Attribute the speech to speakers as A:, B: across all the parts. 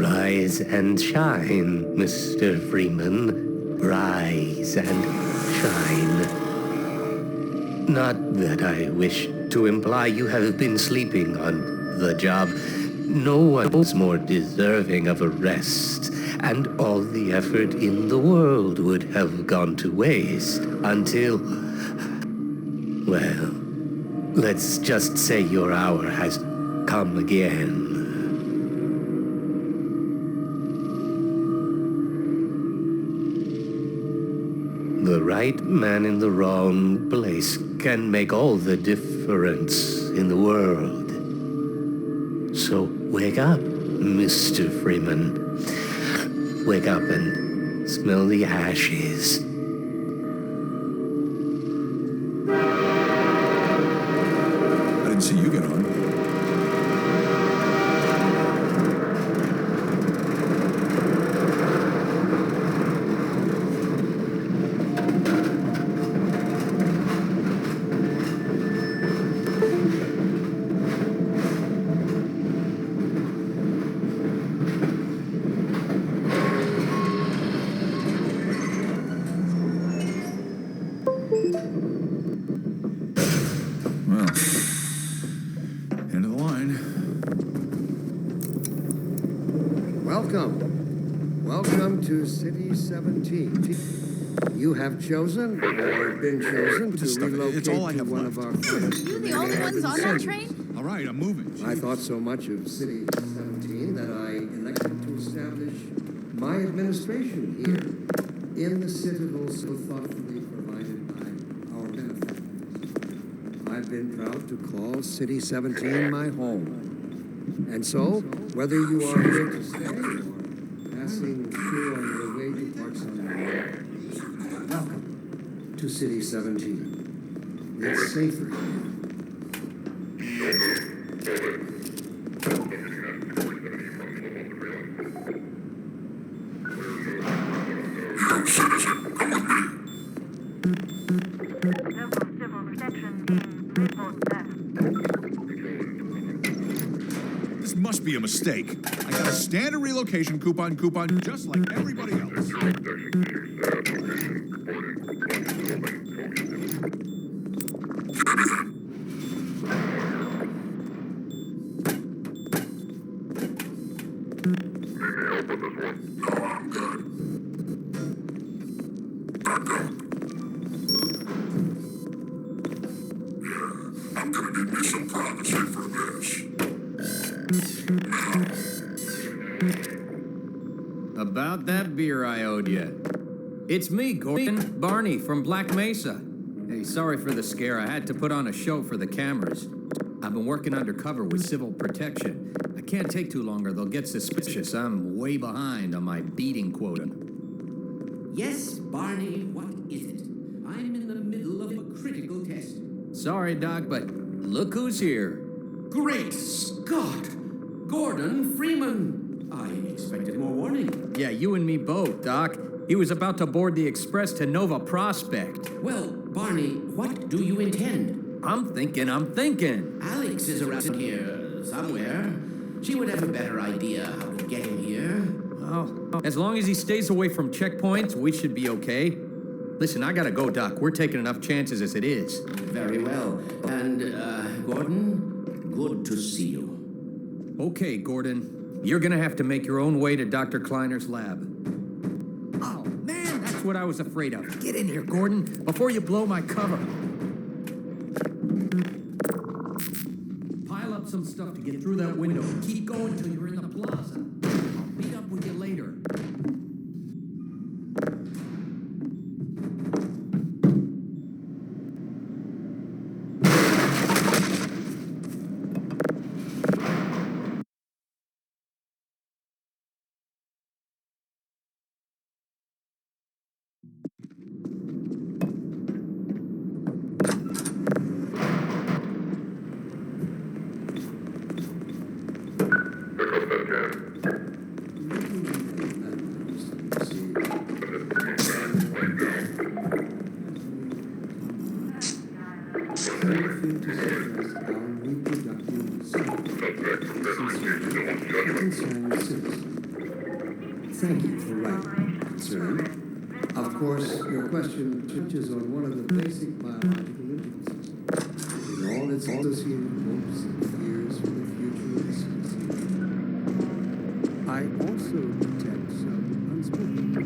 A: Rise and shine, Mr. Freeman. Rise and shine. Not that I wish to imply you have been sleeping on the job. No one is more deserving of a rest, and all the effort in the world would have gone to waste until... well, let's just say your hour has come again. The right man in the wrong place can make all the difference in the world. So wake up, Mr. Freeman. Wake up and smell the ashes.
B: I didn't see you get on. Well, end of the line.
C: Welcome to City 17. You have chosen or been chosen to relocate
B: It's all I have
C: to one
B: left.
C: of our plants.
D: You the only ones on that train?
B: All right, I'm moving.
C: I thought so much of City 17 that I elected to establish my administration here in the citadel so thoughtfully provided by our benefactors. I've been proud to call City 17 my home. And so, whether you are here to stay or passing through on your way to Park Sunday, welcome to City 17. It's safer here.
B: This must be a mistake. I got a standard relocation coupon just like everybody else.
E: I'm gonna need me some privacy for this.
F: About that beer I owed you. It's me, Gordon, Barney from Black Mesa. Hey, sorry for the scare. I had to put on a show for the cameras. I've been working undercover with civil protection. I can't take too long or they'll get suspicious. I'm way behind on my beating quota.
G: Yes, Barney, what is it? I'm in the middle of a critical test.
F: Sorry, Doc, but look who's here.
G: Great Scott! Gordon Freeman! I expected more warning.
F: Yeah, you and me both, Doc. He was about to board the express to Nova Prospect.
G: Well, Barney, what do you intend?
F: I'm thinking.
G: Alex is around here somewhere. She would have a better idea how to get him here.
F: Oh, as long as he stays away from checkpoints, we should be okay. Listen, I gotta go, Doc. We're taking enough chances as it is.
G: Very well. And, Gordon, good to see you.
F: Okay, Gordon. You're gonna have to make your own way to Dr. Kleiner's lab. Oh, man, that's what I was afraid of. Get in here, Gordon, before you blow my cover. Pile up some stuff to get through that window. Keep going till you're in the plaza. I'll meet up with you later.
C: Thank you for writing, sir. Of course, your question touches on one of the basic biological impulses, with all its associated hopes and fears for the future of the species. I also detect some unspoken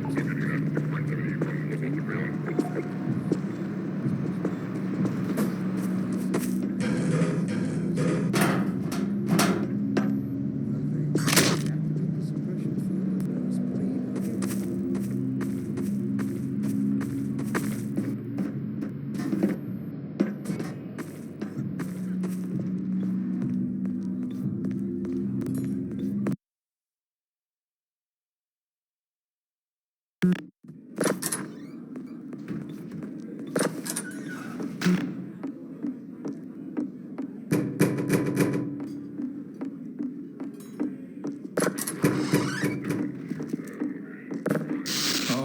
B: Oh, a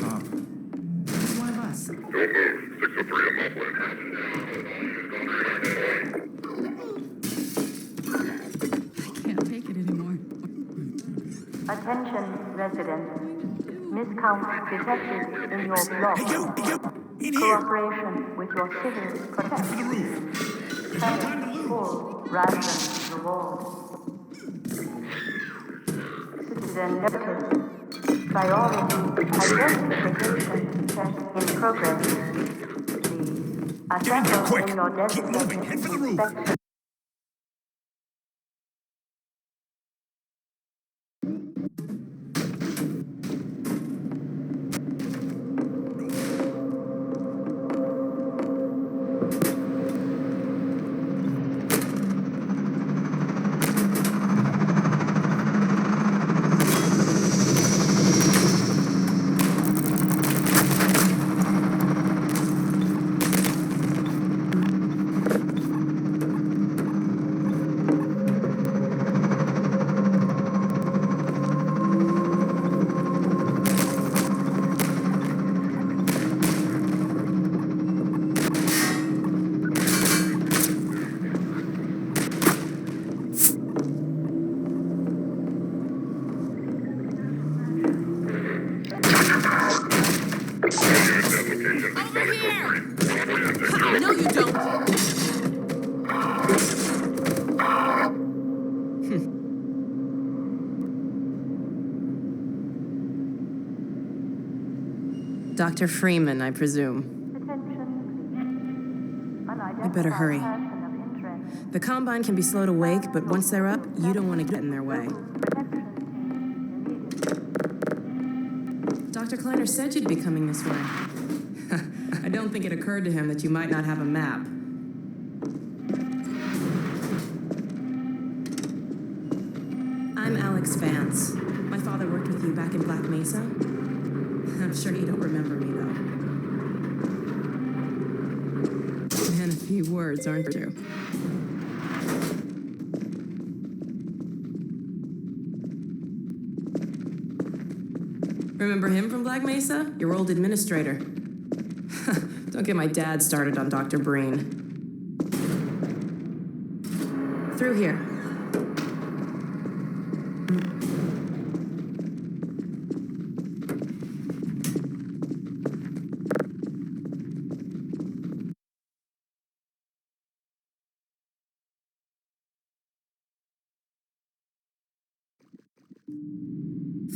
B: cop.
D: It's one of us.
E: Don't move. 603, I'm muffling.
D: I can't take it anymore.
H: Attention, residents. Miscounts detected in your block.
B: Hey, you! In here!
H: Cooperation with your civil protection. Credit full ransom reward. Citizen notice. Priority identification check in progress. Please assemble
B: quick.
H: in your
B: Keep moving. Head for the roof.
H: designated
D: Over here! No, you don't.
I: Dr. Freeman, I presume.
H: attention.
I: We better hurry.
H: Person of interest.
I: The Combine can be slow to wake, but once they're up, you don't want to get in their way. Dr. Kleiner said you'd be coming this way. I don't think it occurred to him that you might not have a map. I'm Alex Vance. My father worked with you back in Black Mesa. I'm sure you don't remember me, though. Man, a few words, aren't you? Remember him from Black Mesa? Your old administrator. Don't get my dad started on Dr. Breen. Through here.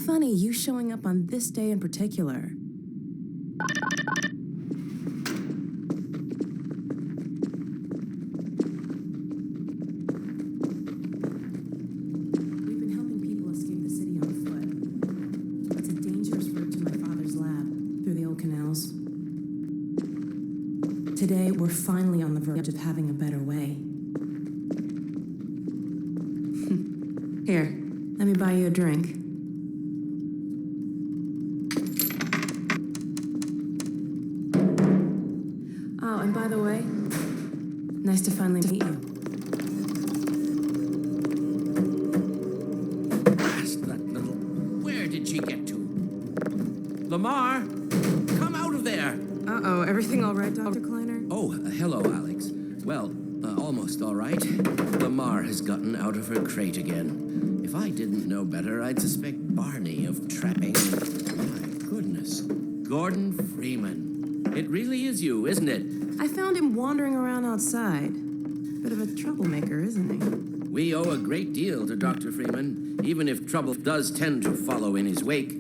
I: Funny, you showing up on this day in particular. We've been helping people escape the city on foot. It's a dangerous route to my father's lab, through the old canals. Today, we're finally on the verge of having a better way. Here, let me buy you a drink. Oh, and by the way, nice to finally meet you.
G: That little... Where did she get to? Lamar, come out of there.
I: Uh-oh, everything all right, Dr. Kleiner?
G: Oh, hello, Alex. Well, almost all right. Lamar has gotten out of her crate again. If I didn't know better, I'd suspect Barney of trapping. My goodness. Gordon Freeman. It really is you, isn't it?
I: I found him wandering around outside. Bit of a troublemaker, isn't he?
G: We owe a great deal to Dr. Freeman, even if trouble does tend to follow in his wake.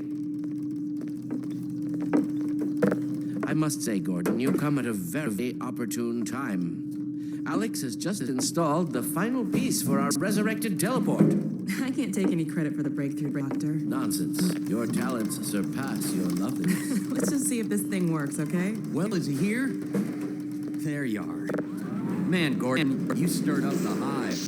G: I must say, Gordon, you come at a very opportune time. Alex has just installed the final piece for our resurrected teleport.
I: I can't take any credit for the breakthrough, Doctor.
G: Nonsense. Your talents surpass your loveliness.
I: Let's just see if this thing works, okay?
F: Well, is he here? There you are. Man, Gordon, you stirred up the hive.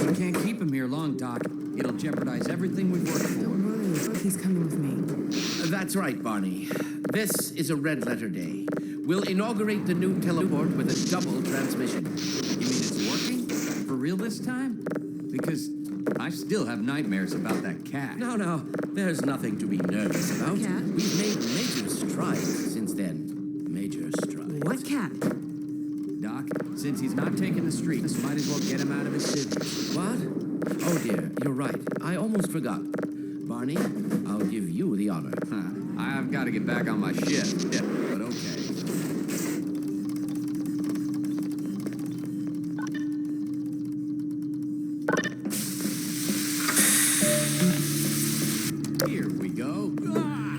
F: We can't keep him here long, Doc. It'll jeopardize everything we've worked for.
I: Don't worry, he's coming with me.
G: That's right, Barney. This is a red letter day. We'll inaugurate the new teleport with a double transmission.
F: You mean it's working? For real this time? Because I still have nightmares about that cat.
G: No, there's nothing to be nervous about.
I: Cat?
G: We've made major strides since then. Major strides.
I: What cat?
F: Doc, since he's not taking the streets, might as well get him out of his city.
G: What? Oh dear, you're right. I almost forgot. Barney, I'll give you the honor.
F: I've got to get back on my shift, but okay. Here we go. Ah!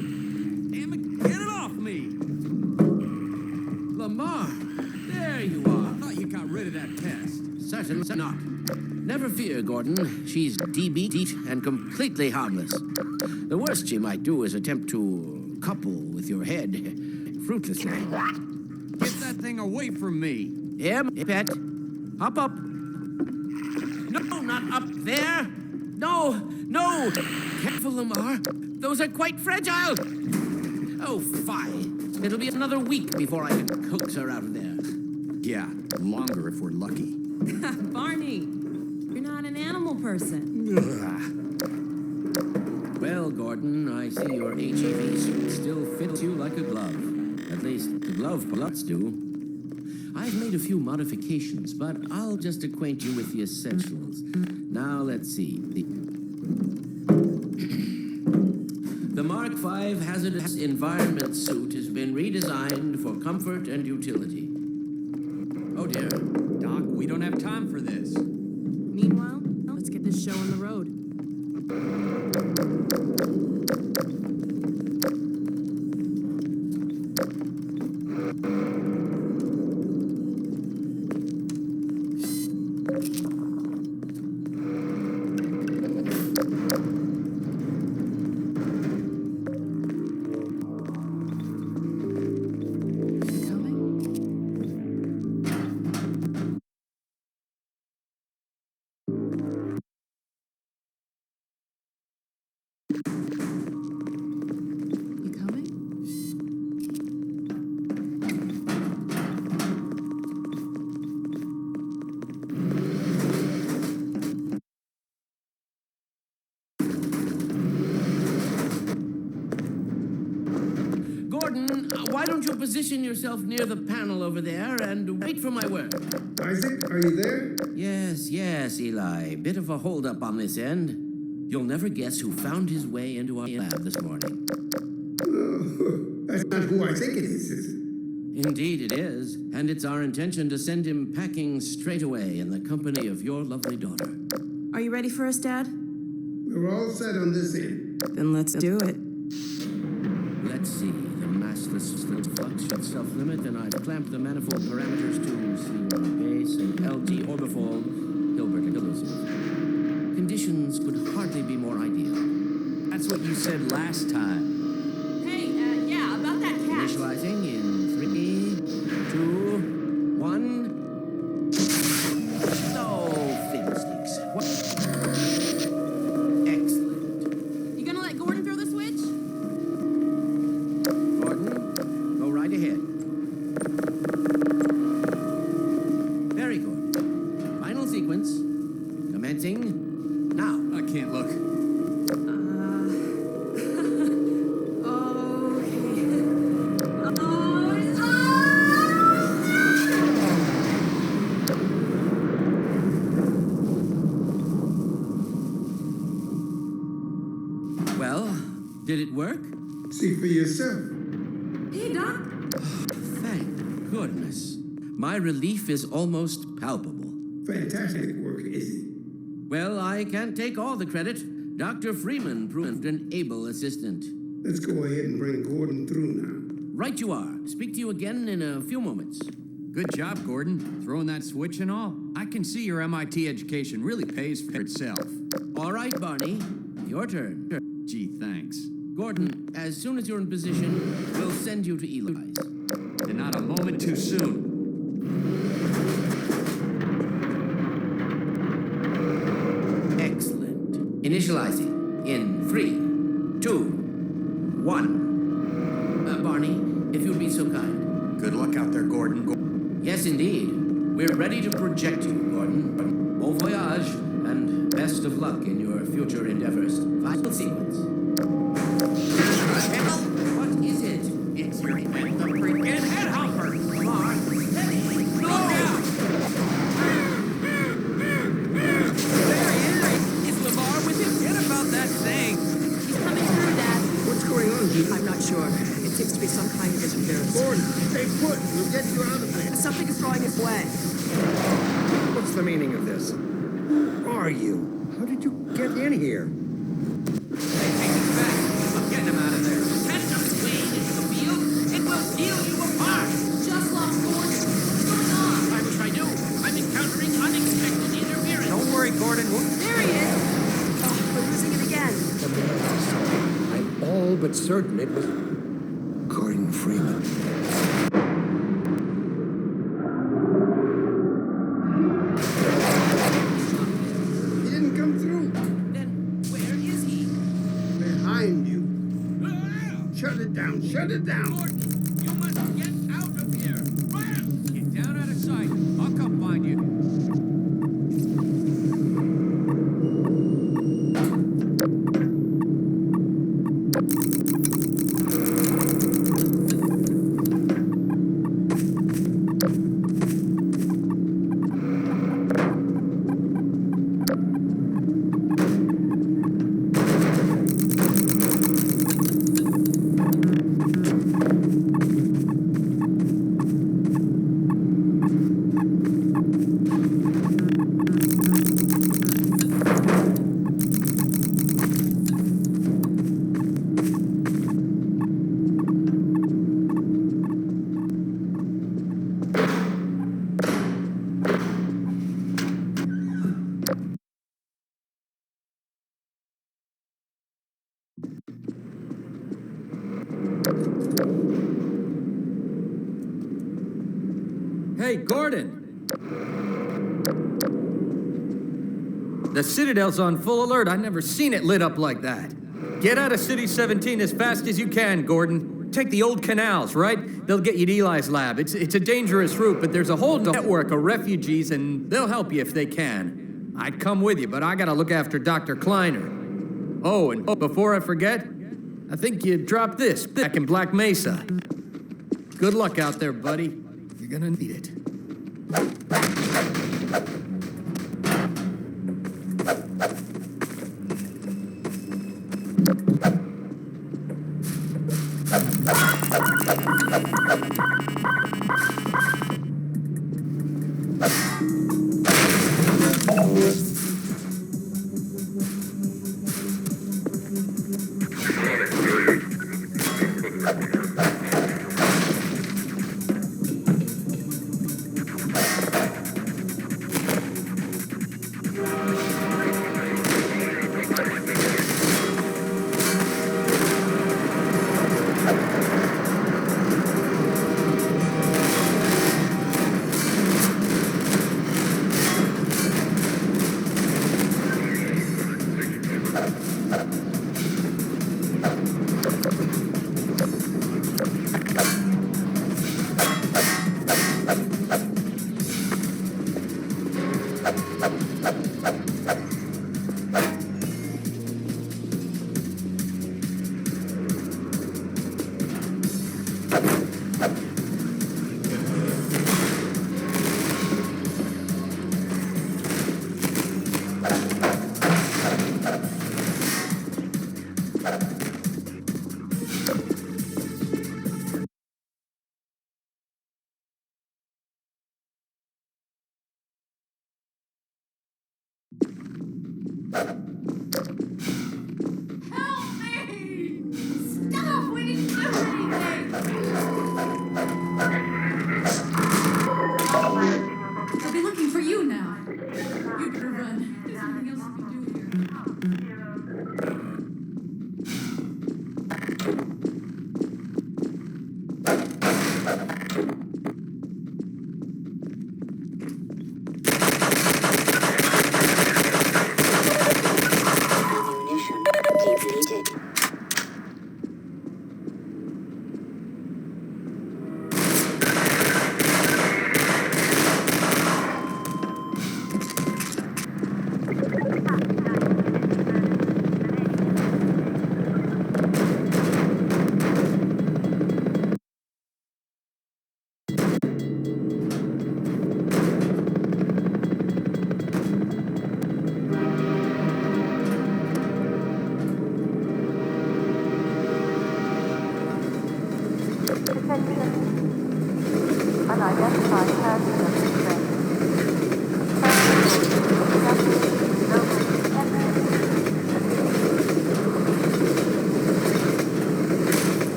F: Damn it, get it off me!
G: Lamar, there you are.
F: I thought you got rid of that pest.
G: Certainly not. Never fear, Gordon. She's DB'd and completely harmless. The worst she might do is attempt to couple with your head fruitlessly.
F: Get that thing away from me!
G: Here, pet. Hop up. No, not up there. No. Careful, Lamar. Those are quite fragile. Oh, fine. It'll be another week before I can coax her out of there.
F: Yeah, longer if we're lucky.
I: Barney, you're not an animal person.
G: Well, Gordon, I see your HEV suit still fits you like a glove. At least the glove pilots do. I've made a few modifications, but I'll just acquaint you with the essentials. Now, let's see. The Mark V hazardous environment suit has been redesigned for comfort and utility. Oh dear.
F: Doc, we don't have time for this.
I: Meanwhile, let's get this show on the road.
G: Gordon, why don't you position yourself near the panel over there and wait for my word?
C: Isaac, are you there?
G: Yes, Eli. Bit of a holdup on this end. You'll never guess who found his way into our lab this morning.
C: Oh, that's not who I think it is it?
G: Indeed it is, and it's our intention to send him packing straight away in the company of your lovely daughter.
I: Are you ready for us, Dad?
C: We're all set on this end.
I: Then let's do it.
G: Let's see. The massless flux should self-limit, and I've clamped the manifold parameters to C1 base and LG orbifold, Hilbert inclusive. Conditions could hardly be more ideal.
F: That's what you said last time.
I: Hey, yeah, about that cat.
G: Initializing in 3, 2, 1. No fiddlesticks. What? Excellent.
I: You gonna let Gordon throw the switch?
G: Gordon, go right ahead. Very good. Final sequence. Commencing now.
F: I can't look.
G: Did it work?
C: See for yourself.
I: Hey, Doc.
G: Thank goodness. My relief is almost palpable.
C: Fantastic work, is it?
G: Well, I can't take all the credit. Dr. Freeman proved an able assistant.
C: Let's go ahead and bring Gordon through now.
G: Right you are. Speak to you again in a few moments.
F: Good job, Gordon. Throwing that switch and all. I can see your MIT education really pays for itself.
G: All right, Barney. Your turn.
F: Gee, thanks.
G: Gordon, as soon as you're in position, we'll send you to Eli's.
F: And not a moment too soon.
G: Excellent. Initializing in 3, 2, 1. Barney, if you'd be so kind.
F: Good luck out there, Gordon.
G: Yes, indeed. We're ready to project you, Gordon. Bon voyage, and best of luck in your future endeavors. Final sequence. What is it?
F: It's your the freaking headhopper!
G: Mark, steady! Slow down! There he is! Is Lamar with him? Get about that thing!
I: He's coming through, Dad.
C: What's going on, G?
I: I'm not sure. It seems to be some kind of interference.
C: Gordon, stay put. We'll get you out of there.
I: Something is drawing its way.
C: What's the meaning of this? Who are you? How did you get in here?
G: Hey, take him back! I'm getting him out of there. Tendons wade into the field. It will peel you apart!
I: Just lost Gordon. What's going on?
G: I wish I knew. I'm encountering unexpected interference.
F: Don't worry, Gordon.
I: There he is. Oh, we're losing it again.
C: I'm all but certain it was Gordon Freeman. He didn't come through.
G: Then where is he?
C: Behind you. Shut it down. Shut it down.
G: Gordon, you must get out of here. Run!
F: Get down out of sight. I'll come find you. Hey, Gordon! The Citadel's on full alert. I've never seen it lit up like that. Get out of City 17 as fast as you can, Gordon. Take the old canals, right? They'll get you to Eli's lab. It's a dangerous route, but there's a whole network of refugees, and they'll help you if they can. I'd come with you, but I gotta look after Dr. Kleiner. Oh, and before I forget, I think you dropped this back in Black Mesa. Good luck out there, buddy. You're gonna need it.
D: Help me! Stop! We didn't do anything! I'll be looking for you now. You better run. There's nothing else we can do here.
J: Ammunition depleted. Unidentified person of interest.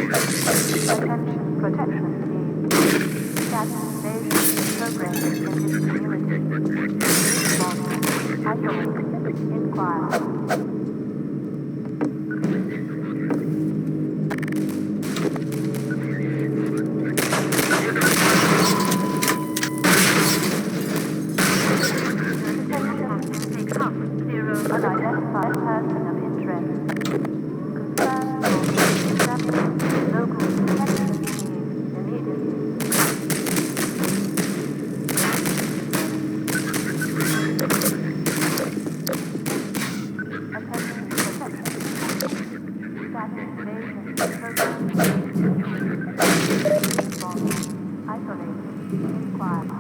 J: Attention protection team. Status invasion progress in this community. Isolate. Inquire. Unidentified person of interest. Confirm local protection team immediately. Attention protection. Status invasion program. Isolate. Inquire.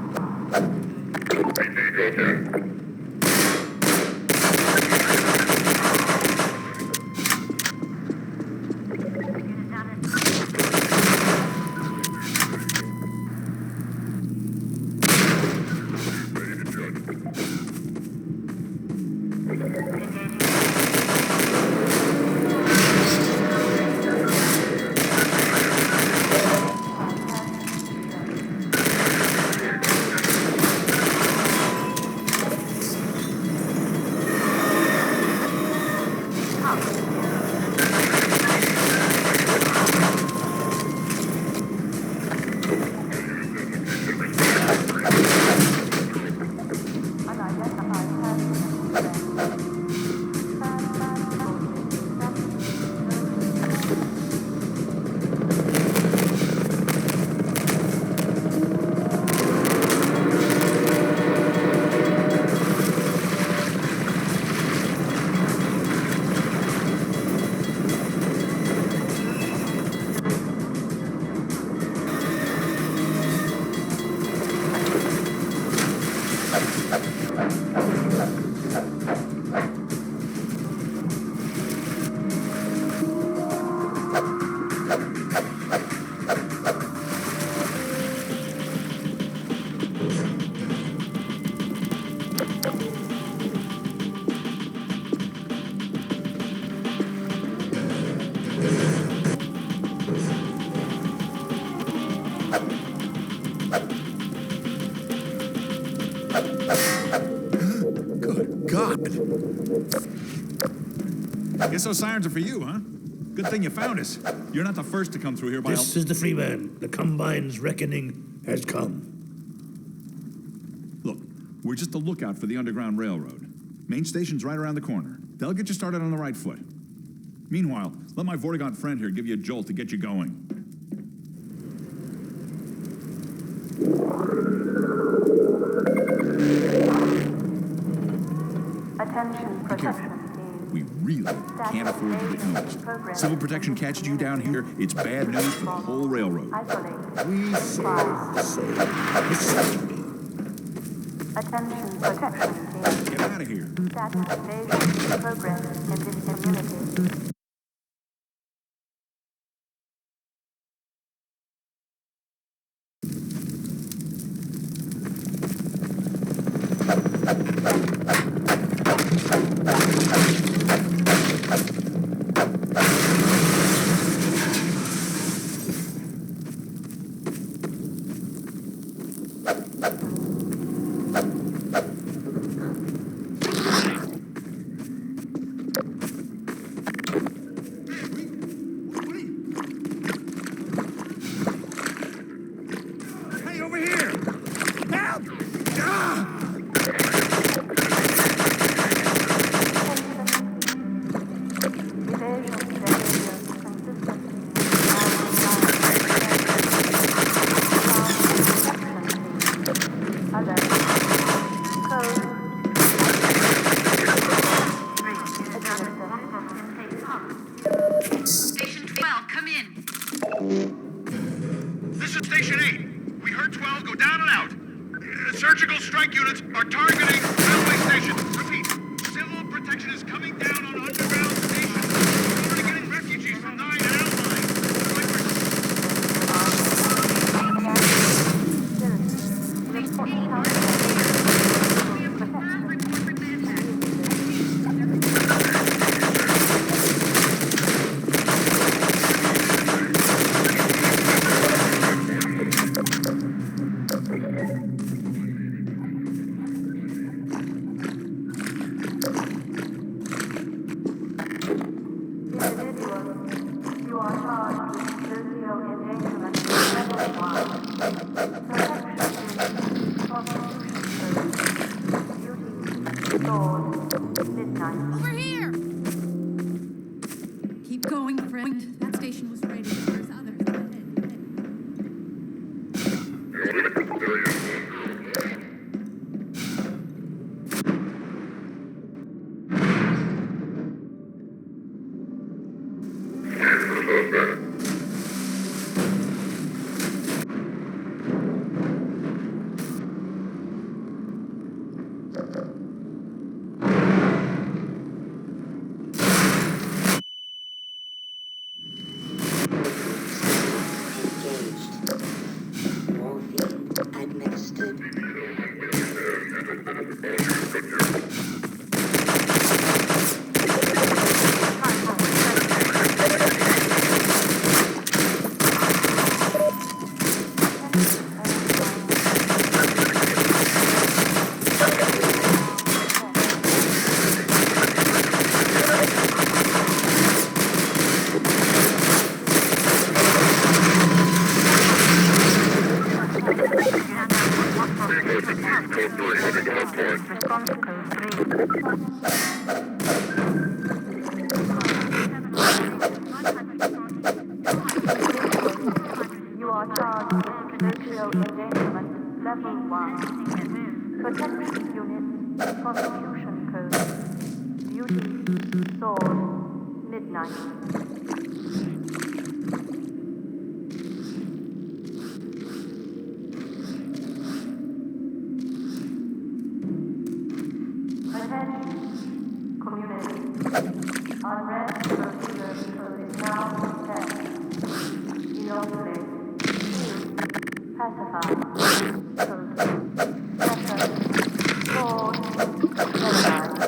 B: Good God! Guess those sirens are for you, huh? Good thing you found us. You're not the first to come through here by
A: This is the Freeman. The Combine's reckoning has come.
B: Look, we're just a lookout for the Underground Railroad. Main station's right around the corner. They'll get you started on the right foot. Meanwhile, let my Vortigaunt friend here give you a jolt to get you going.
J: Attention protection team.
B: We really can't afford to get noticed. Civil protection catches you down here, it's bad news for the whole railroad.
J: We serve the soul. Listen to me. Attention protection team.
B: Get out of here.
J: Status invasion program in this community.
B: Hey, over here! Help! Ah!
D: Station 12, come in.
K: This is Station 8. We heard 12 go down and out. Surgical strike units are targeting railway station. Repeat, civil protection is coming down on underground station. We're already getting refugees from 9 and outlying.
J: You are charged with social endangerment level 1. Protection sword, midnight.
D: Over here! Keep going, friend. That station was ready. There's others ahead.
H: Administered.
J: You are charged with social endangerment level 1. Protective unit, prosecution code. Duty, sword, midnight. Attention, community. Unrest procedure code is now set. Inoculate. Pacify. Code. Pressure. Sword. Televised.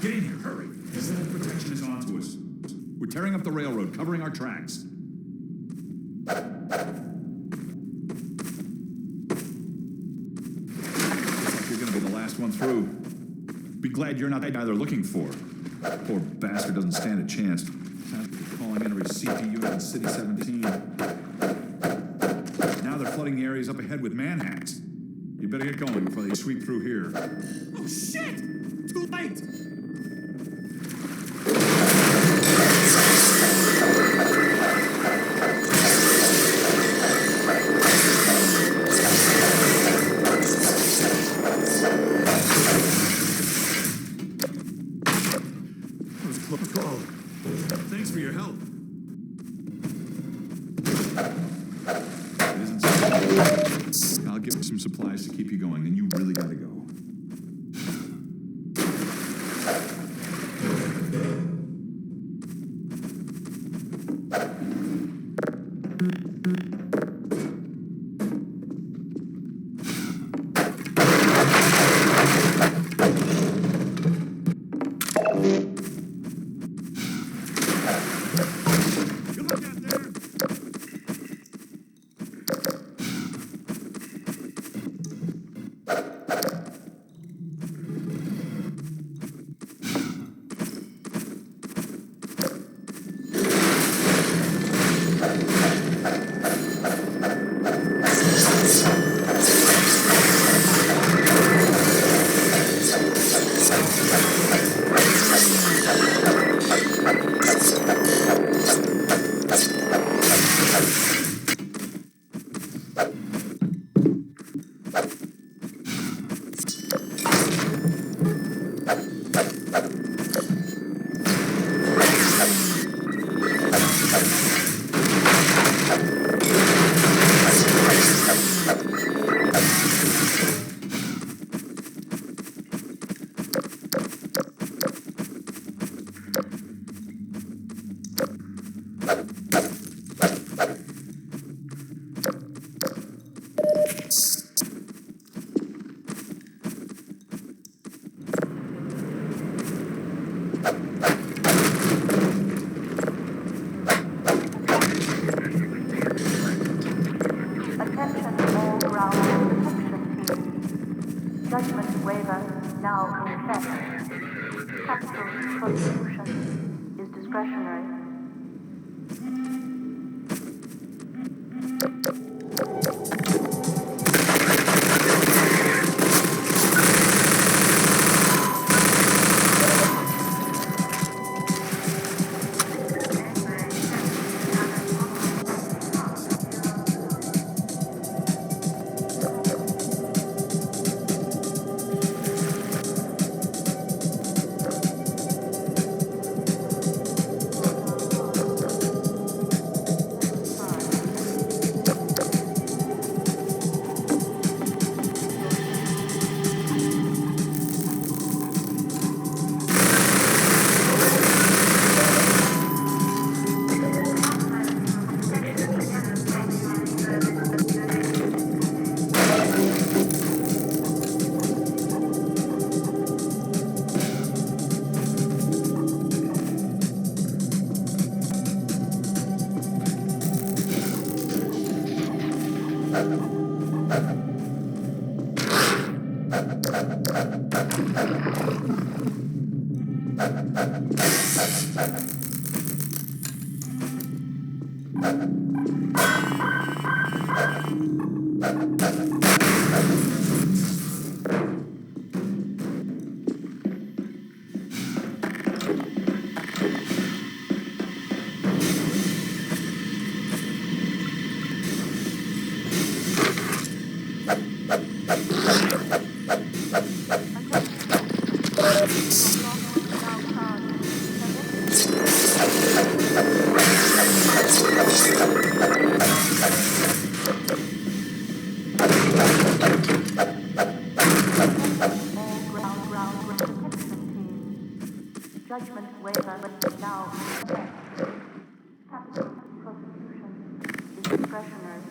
B: Get in here, hurry! Civil protection is on to us. We're tearing up the railroad, covering our tracks. Looks like you're gonna be the last one through. Be glad you're not the guy they're looking for. Poor bastard doesn't stand a chance. After calling in every CP unit in City 17. Now they're flooding the areas up ahead with manhats. You better get going before they sweep through here.
G: Oh, shit! Too late!
B: Thanks for your help. It isn't so. I'll give you some supplies to keep you going, and you really gotta go.
J: Judgment waiver now in effect. Capital prosecution is discretionary. Judgment waiver now in effect. Capital prosecution is discretionary.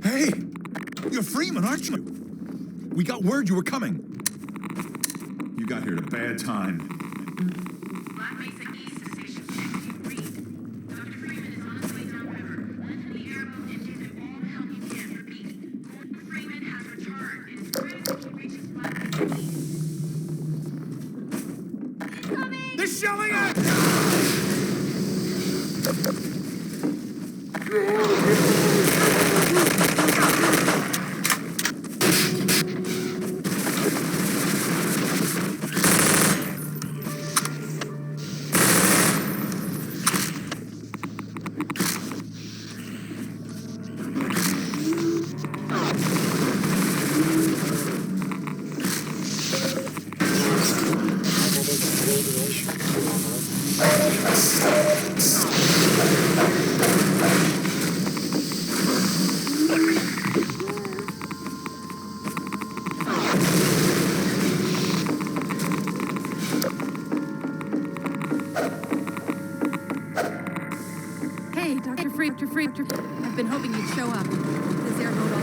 B: Hey! You're Freeman, aren't you? We got word you were coming. You got here at a bad time.
L: Black Mesa East to Station 6. Read. Dr. Freeman is on his way downriver. Lend the airboat engine and all the help you can. Repeat. Gordon Freeman has returned. It is critical he reaches Black Mesa East. Coming!
G: They're shelling us!
D: Hey, Dr. Free. I've been hoping you'd show up. This airboat